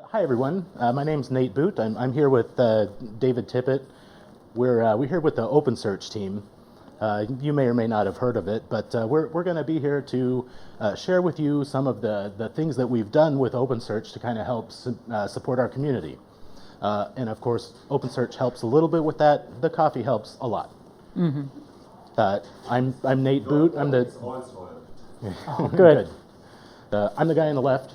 Hi everyone, my name's Nate Boot. I'm here with David Tippett. We're here with the OpenSearch team. You may or may not have heard of it, but we're going to be here to share with you some of the things that we've done with OpenSearch to kind of help support our community. And of course, OpenSearch helps a little bit with that. The coffee helps a lot. I'm Nate Boot. I'm the Good. I'm the guy on the left,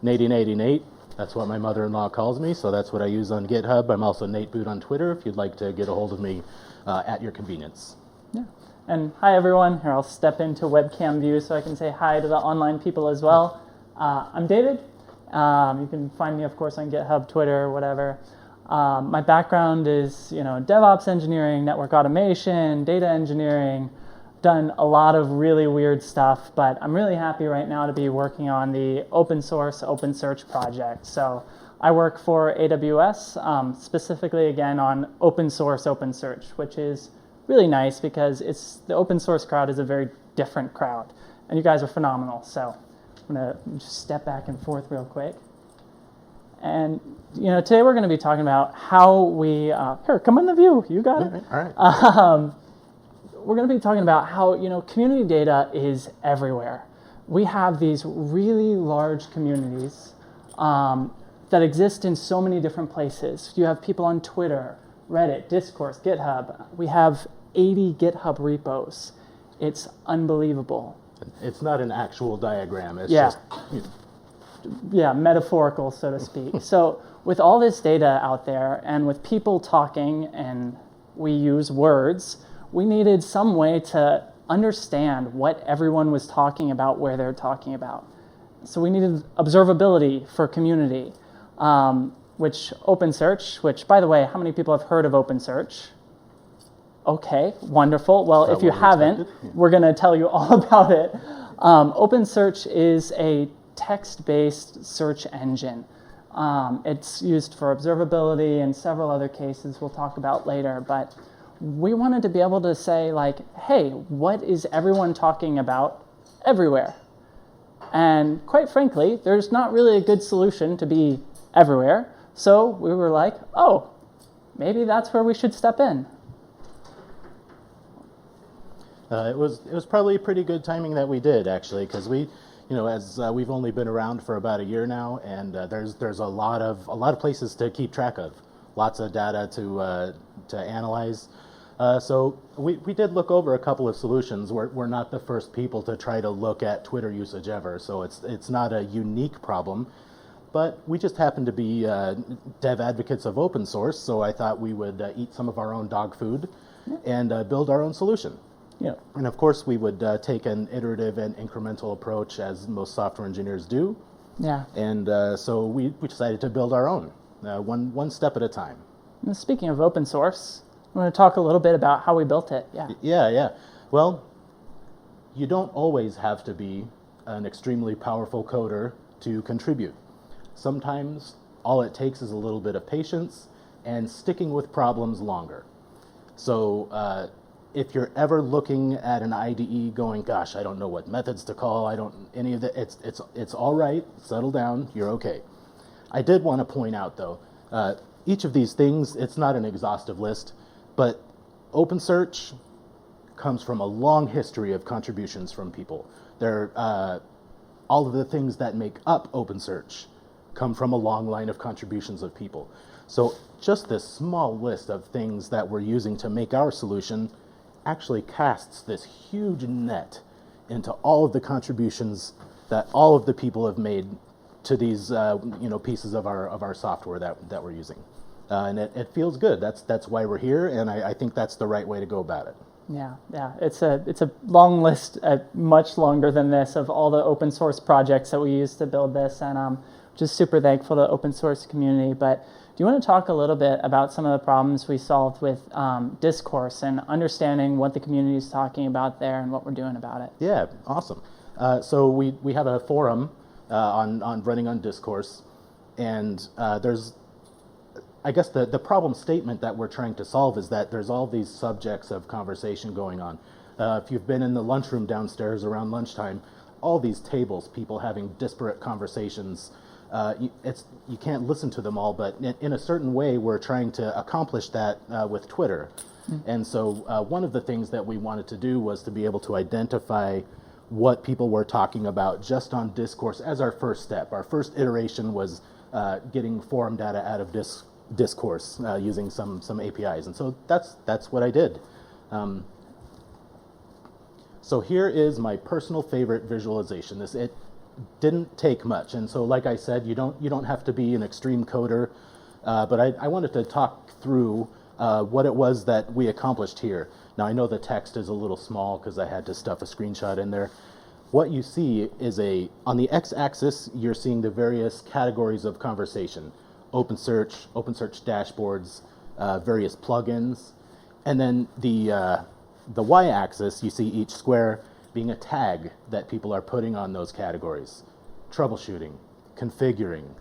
Nate. That's what my mother-in-law calls me, so that's what I use on GitHub. I'm also Nate Boot on Twitter if you'd like to get a hold of me at your convenience. Yeah. And hi, everyone. Here, I'll step into webcam view so I can say hi to the online people as well. I'm David. You can find me, of course, on GitHub, Twitter, whatever. My background is, DevOps engineering, network automation, data engineering. Done a lot of really weird stuff, but I'm really happy right now to be working on the open source OpenSearch project. So I work for AWS, specifically again on open source OpenSearch, which is really nice because the open source crowd is a very different crowd, and you guys are phenomenal. So I'm gonna just step back and forth real quick. And today we're going to be talking about how we here, come in the view. You got it. All right. We're going to be talking about how community data is everywhere. We have these really large communities that exist in so many different places. You have people on Twitter, Reddit, Discourse, GitHub. We have 80 GitHub repos. It's unbelievable. It's not an actual diagram. It's Yeah. just Yeah, metaphorical, so to speak. So with all this data out there and with people talking and we use words, we needed some way to understand what everyone was talking about, where they're talking about. So we needed observability for community, which OpenSearch, which, by the way, how many people have heard of OpenSearch? Okay, wonderful. Well, if you haven't, we're going to tell you all about it. OpenSearch is a text-based search engine. It's used for observability and several other cases we'll talk about later, but we wanted to be able to say, hey, what is everyone talking about everywhere? And quite frankly, there's not really a good solution to be everywhere. So we were like, oh, maybe that's where we should step in. it was probably pretty good timing that we did, actually, because we've only been around for about a year now, and there's a lot of places to keep track of, lots of data to analyze. So we did look over a couple of solutions. We're not the first people to try to look at Twitter usage ever, so it's not a unique problem. But we just happen to be dev advocates of open source, so I thought we would eat some of our own dog food and build our own solution. Yeah. And of course, we would take an iterative and incremental approach, as most software engineers do. Yeah. And so we decided to build our own, one step at a time. And speaking of open source, I'm going to talk a little bit about how we built it. Yeah. Well, you don't always have to be an extremely powerful coder to contribute. Sometimes all it takes is a little bit of patience and sticking with problems longer. So if you're ever looking at an IDE going, gosh, I don't know what methods to call, any of that, it's all right, settle down, you're okay. I did want to point out though, each of these things, it's not an exhaustive list, but OpenSearch comes from a long history of contributions from people. All of the things that make up OpenSearch come from a long line of contributions of people. So just this small list of things that we're using to make our solution actually casts this huge net into all of the contributions that all of the people have made to these pieces of our software that we're using. And it feels good. That's why we're here, and I think that's the right way to go about it. Yeah. It's a long list, much longer than this, of all the open source projects that we used to build this, and I'm just super thankful to the open source community. But do you want to talk a little bit about some of the problems we solved with Discourse and understanding what the community is talking about there and what we're doing about it? Yeah, awesome. So we have a forum on running on Discourse, and there's, I guess the problem statement that we're trying to solve is that there's all these subjects of conversation going on. If you've been in the lunchroom downstairs around lunchtime, all these tables, people having disparate conversations you can't listen to them all, but in a certain way, we're trying to accomplish that with Twitter. And so one of the things that we wanted to do was to be able to identify what people were talking about just on discourse as our first step. Our first iteration was getting forum data out of discourse using some APIs. And so that's what I did. So here is my personal favorite visualization. It didn't take much. And so like I said, you don't have to be an extreme coder, but I wanted to talk through what it was that we accomplished here. Now I know the text is a little small because I had to stuff a screenshot in there. What you see is on the x-axis, you're seeing the various categories of conversation. OpenSearch, OpenSearch Dashboards, various plugins. And then the y-axis, you see each square being a tag that people are putting on those categories. Troubleshooting, configuring,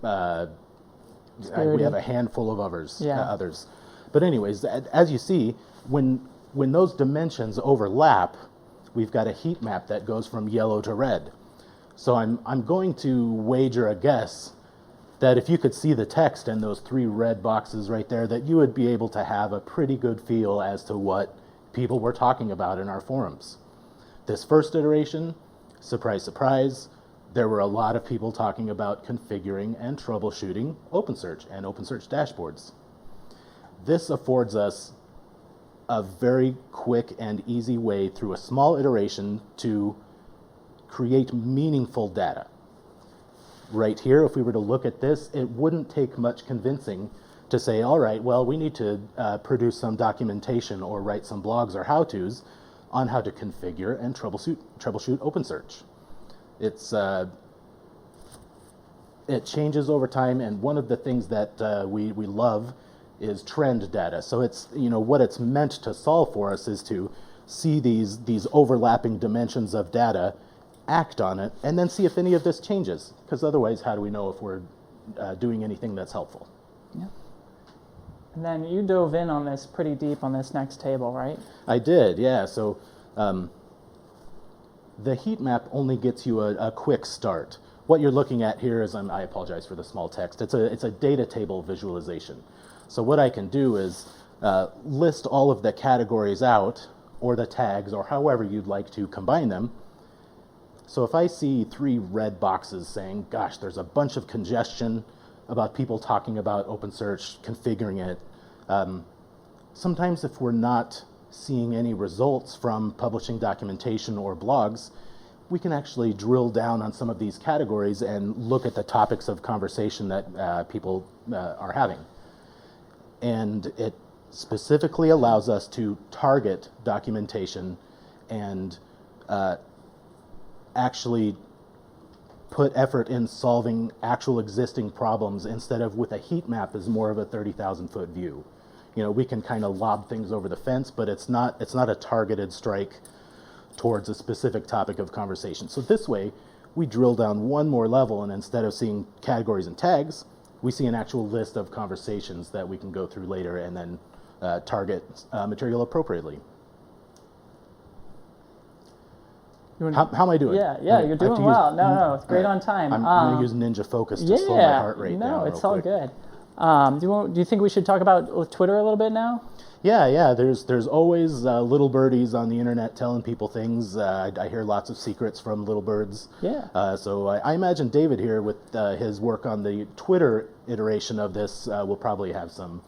we have a handful of others. But anyways, as you see, when those dimensions overlap, we've got a heat map that goes from yellow to red. So I'm going to wager a guess that if you could see the text in those 3 red boxes right there, that you would be able to have a pretty good feel as to what people were talking about in our forums. This first iteration, surprise, surprise, there were a lot of people talking about configuring and troubleshooting OpenSearch and OpenSearch dashboards. This affords us a very quick and easy way through a small iteration to create meaningful data. Right here, if we were to look at this, it wouldn't take much convincing to say, all right, well, we need to produce some documentation or write some blogs or how-tos on how to configure and troubleshoot OpenSearch. It changes over time, and one of the things that we love is trend data. So it's, what it's meant to solve for us is to see these overlapping dimensions of data, act on it, and then see if any of this changes. Because otherwise, how do we know if we're doing anything that's helpful? Yeah. And then you dove in on this pretty deep on this next table, right? I did, yeah. So the heat map only gets you a quick start. What you're looking at here is, I apologize for the small text, it's a data table visualization. So what I can do is list all of the categories out, or the tags, or however you'd like to combine them. So if I see 3 red boxes saying, gosh, there's a bunch of congestion about people talking about OpenSearch, configuring it, sometimes if we're not seeing any results from publishing documentation or blogs, we can actually drill down on some of these categories and look at the topics of conversation that people are having. And it specifically allows us to target documentation and actually put effort in solving actual existing problems instead of with a heat map as more of a 30,000-foot view. We can kind of lob things over the fence, but it's not a targeted strike towards a specific topic of conversation. So this way, we drill down one more level, and instead of seeing categories and tags, we see an actual list of conversations that we can go through later and then target material appropriately. How am I doing? Yeah, you're doing well. No, it's great on time. I'm going to use Ninja Focus to slow my heart rate down. No, it's all good. Do you think we should talk about Twitter a little bit now? Yeah. There's always little birdies on the internet telling people things. I hear lots of secrets from little birds. Yeah. So I imagine David here with his work on the Twitter iteration of this will probably have some.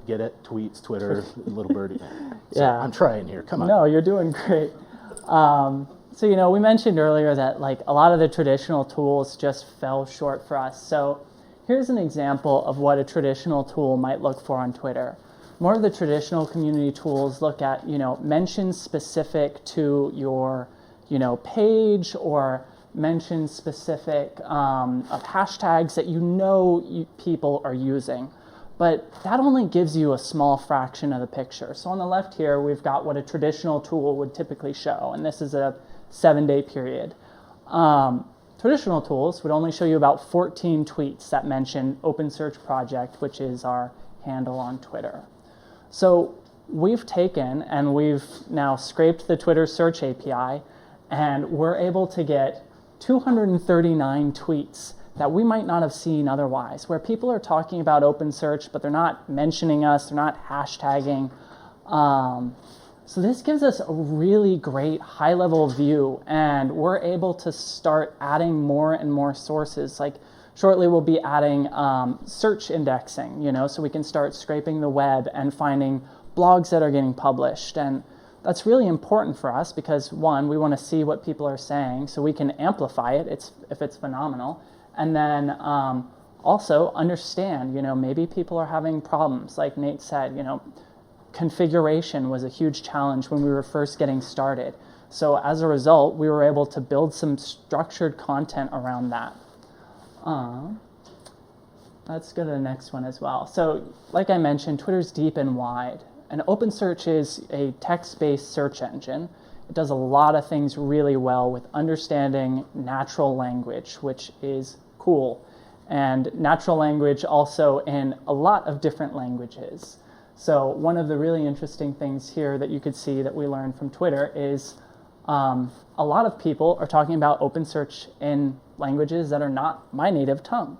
Get it? Tweets, Twitter, little birdie. So yeah. I'm trying here. Come on. No, you're doing great. So we mentioned earlier that a lot of the traditional tools just fell short for us. So here's an example of what a traditional tool might look for on Twitter. More of the traditional community tools look at, mentions specific to your, page, or mentions specific of hashtags that people are using. But that only gives you a small fraction of the picture. So on the left here, we've got what a traditional tool would typically show, and this is a 7-day period. Traditional tools would only show you about 14 tweets that mention OpenSearch Project, which is our handle on Twitter. So we've taken and we've now scraped the Twitter search API, and we're able to get 239 tweets that we might not have seen otherwise, where people are talking about OpenSearch, but they're not mentioning us, they're not hashtagging. So this gives us a really great high-level view, and we're able to start adding more and more sources. Like shortly we'll be adding search indexing, so we can start scraping the web and finding blogs that are getting published. And that's really important for us because, one, we want to see what people are saying so we can amplify it if it's phenomenal. And then also understand, maybe people are having problems. Like Nate said, configuration was a huge challenge when we were first getting started. So as a result, we were able to build some structured content around that. Let's go to the next one as well. So like I mentioned, Twitter's deep and wide. And OpenSearch is a text-based search engine. It does a lot of things really well with understanding natural language, which is cool. And natural language also in a lot of different languages. So one of the really interesting things here that you could see that we learned from Twitter is a lot of people are talking about OpenSearch in languages that are not my native tongue.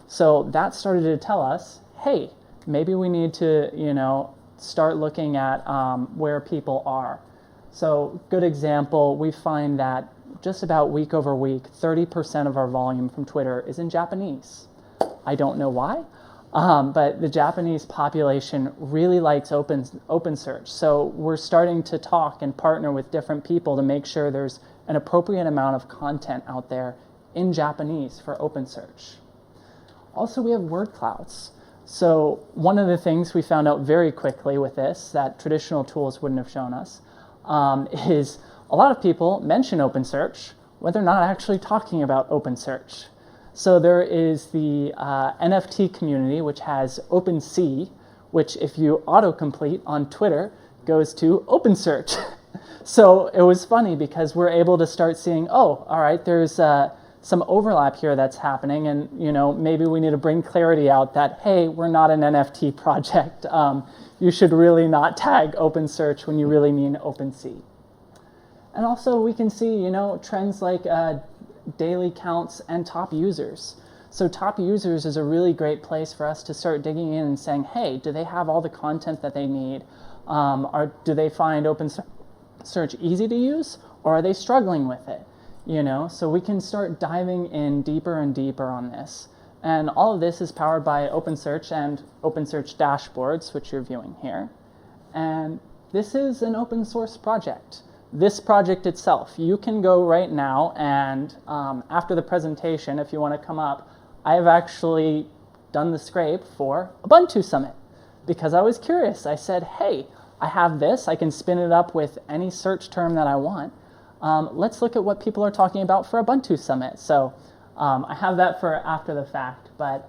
So that started to tell us, hey, maybe we need to, start looking at where people are. So good example, we find that just about week over week, 30% of our volume from Twitter is in Japanese. I don't know why. But the Japanese population really likes OpenSearch. So we're starting to talk and partner with different people to make sure there's an appropriate amount of content out there in Japanese for OpenSearch. Also, we have word clouds. So one of the things we found out very quickly with this that traditional tools wouldn't have shown us is a lot of people mention OpenSearch when they're not actually talking about OpenSearch. So there is the NFT community, which has OpenSea, which if you autocomplete on Twitter, goes to OpenSearch. So it was funny because we're able to start seeing, oh, all right, there's some overlap here that's happening, and maybe we need to bring clarity out that, hey, we're not an NFT project. You should really not tag OpenSearch when you really mean OpenSea. And also we can see, trends like daily counts and top users. So top users is a really great place for us to start digging in and saying, hey, do they have all the content that they need? Do they find OpenSearch easy to use, or are they struggling with it? So we can start diving in deeper and deeper on this. And all of this is powered by OpenSearch and OpenSearch Dashboards, which you're viewing here. And this is an open source project. This project itself, you can go right now and after the presentation, if you want to come up, I have actually done the scrape for Ubuntu Summit because I was curious. I said, hey, I have this. I can spin it up with any search term that I want. Let's look at what people are talking about for Ubuntu Summit. So I have that for after the fact, but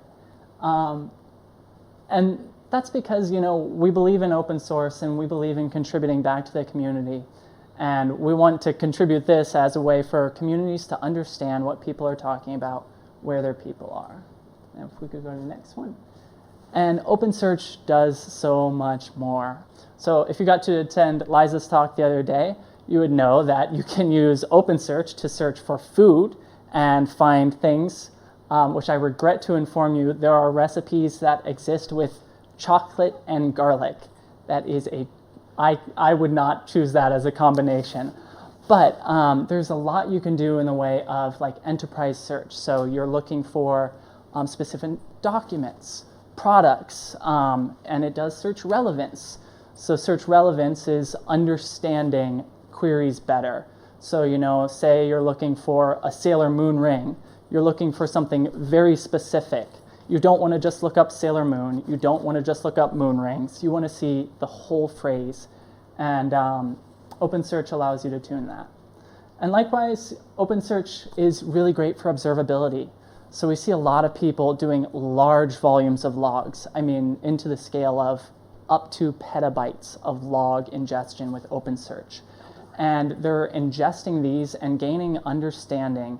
and that's because we believe in open source and we believe in contributing back to the community, and we want to contribute this as a way for communities to understand what people are talking about, where their people are. And if we could go to the next one. And OpenSearch does so much more. So if you got to attend Liza's talk the other day, you would know that you can use OpenSearch to search for food and find things, which I regret to inform you, there are recipes that exist with chocolate and garlic. That is I would not choose that as a combination. But there's a lot you can do in the way of like enterprise search. So you're looking for specific documents, products, and it does search relevance. So search relevance is understanding queries better. So, say you're looking for a Sailor Moon ring. You're looking for something very specific. You don't want to just look up Sailor Moon. You don't want to just look up moon rings. You want to see the whole phrase. And OpenSearch allows you to tune that. And likewise, OpenSearch is really great for observability. So we see a lot of people doing large volumes of logs. I mean, into the scale of up to petabytes of log ingestion with OpenSearch. And they're ingesting these and gaining understanding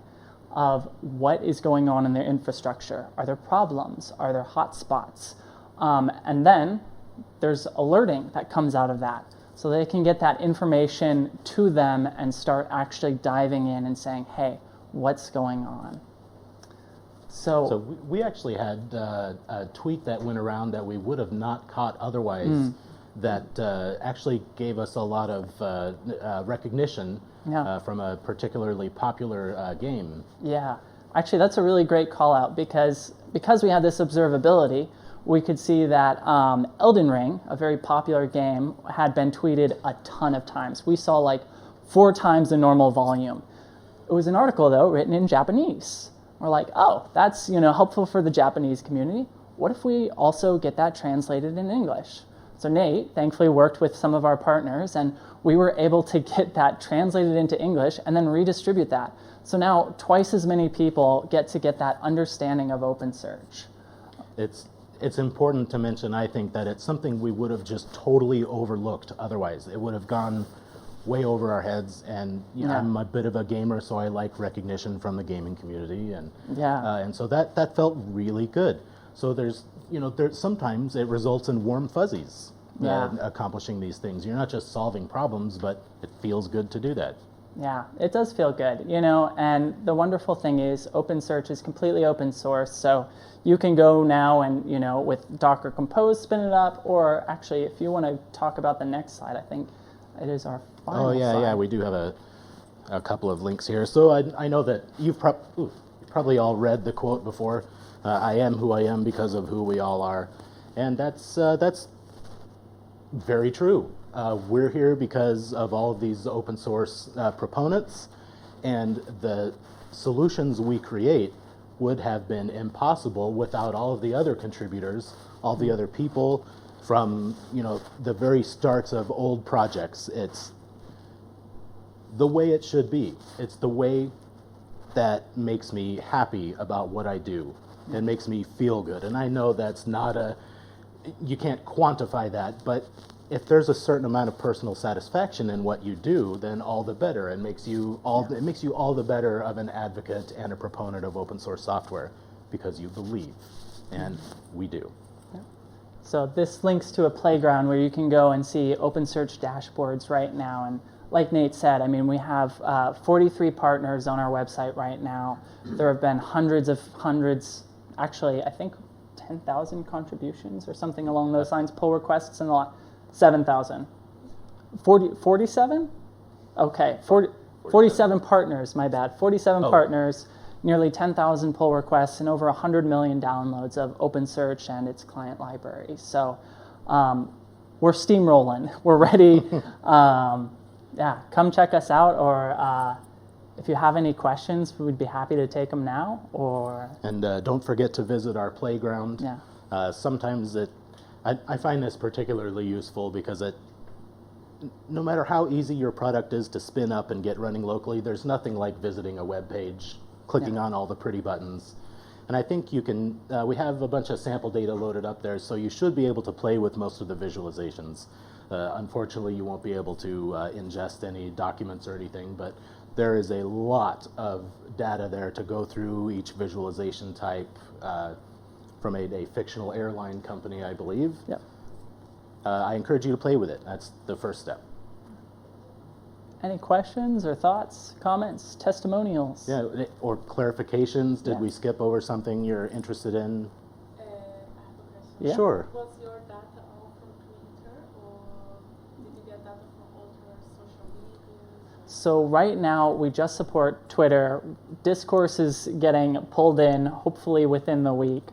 of what is going on in their infrastructure. Are there problems? Are there hotspots? And then there's alerting that comes out of that. So they can get that information to them and start actually diving in and saying, hey, what's going on? So we actually had a tweet that went around that we would have not caught otherwise that actually gave us a lot of recognition from a particularly popular game. Yeah, actually that's a really great call out because we had this observability, we could see that Elden Ring, a very popular game, had been tweeted a ton of times. We saw like 4 times the normal volume. It was an article though written in Japanese. We're like, oh, that's helpful for the Japanese community. What if we also get that translated in English? So Nate thankfully worked with some of our partners, and we were able to get that translated into English and then redistribute that. So now twice as many people get that understanding of OpenSearch. It's important to mention, I think, that it's something we would have just totally overlooked otherwise. It would have gone way over our heads, and I'm a bit of a gamer, so I like recognition from the gaming community, and so that felt really good. So there's sometimes it results in warm fuzzies accomplishing these things. You're not just solving problems, but it feels good to do that. Yeah, it does feel good, and the wonderful thing is OpenSearch is completely open source, so you can go now and, with Docker Compose spin it up, or actually if you want to talk about the next slide, I think it is our final slide. Yeah, we do have a couple of links here. So I know that you've probably all read the quote before, I am who I am because of who we all are, and that's very true. We're here because of all of these open source proponents, and the solutions we create would have been impossible without all of the other contributors, all the other people from the very starts of old projects. It's the way it should be. It's the way that makes me happy about what I do. It makes me feel good. And I know that's not you can't quantify that, but if there's a certain amount of personal satisfaction in what you do, then all the better. It makes you all the better of an advocate and a proponent of open source software because you believe, and we do. So this links to a playground where you can go and see OpenSearch dashboards right now. And like Nate said, we have 43 partners on our website right now. There have been hundreds, actually, I think 10,000 contributions or something along those lines, pull requests and a lot. 7,000. 47? Okay, 47 partners, my bad. 47 partners, nearly 10,000 pull requests, and over 100 million downloads of OpenSearch and its client library. So we're steamrolling. We're ready. Come check us out, or if you have any questions, we'd be happy to take them now. And don't forget to visit our playground. Yeah. Sometimes I find this particularly useful because no matter how easy your product is to spin up and get running locally, there's nothing like visiting a web page, clicking on all the pretty buttons. And I think you can, we have a bunch of sample data loaded up there, so you should be able to play with most of the visualizations. Unfortunately, you won't be able to ingest any documents or anything, but there is a lot of data there to go through each visualization type. From a fictional airline company, I believe. Yep. I encourage you to play with it. That's the first step. Any questions or thoughts, comments, testimonials? Yeah, or clarifications. Did we skip over something you're interested in? I have a question. Yeah. Sure. Was your data all from Twitter, or did you get data from other social media? So right now, we just support Twitter. Discourse is getting pulled in, hopefully within the week.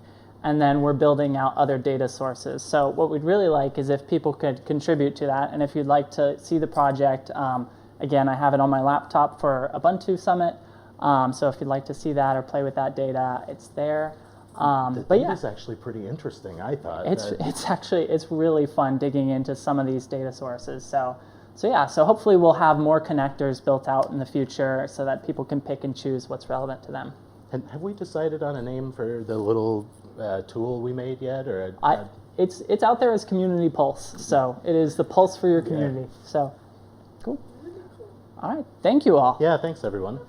And then we're building out other data sources. So what we'd really like is if people could contribute to that. And if you'd like to see the project, again, I have it on my laptop for Ubuntu Summit. So if you'd like to see that or play with that data, it's there. But yeah, it's actually pretty interesting, I thought. It's really fun digging into some of these data sources. So hopefully we'll have more connectors built out in the future so that people can pick and choose what's relevant to them. And have we decided on a name for the little tool we made yet? Or it's out there as Community Pulse. So it is the pulse for your community. So cool. All right. Thank you all. Yeah, thanks everyone.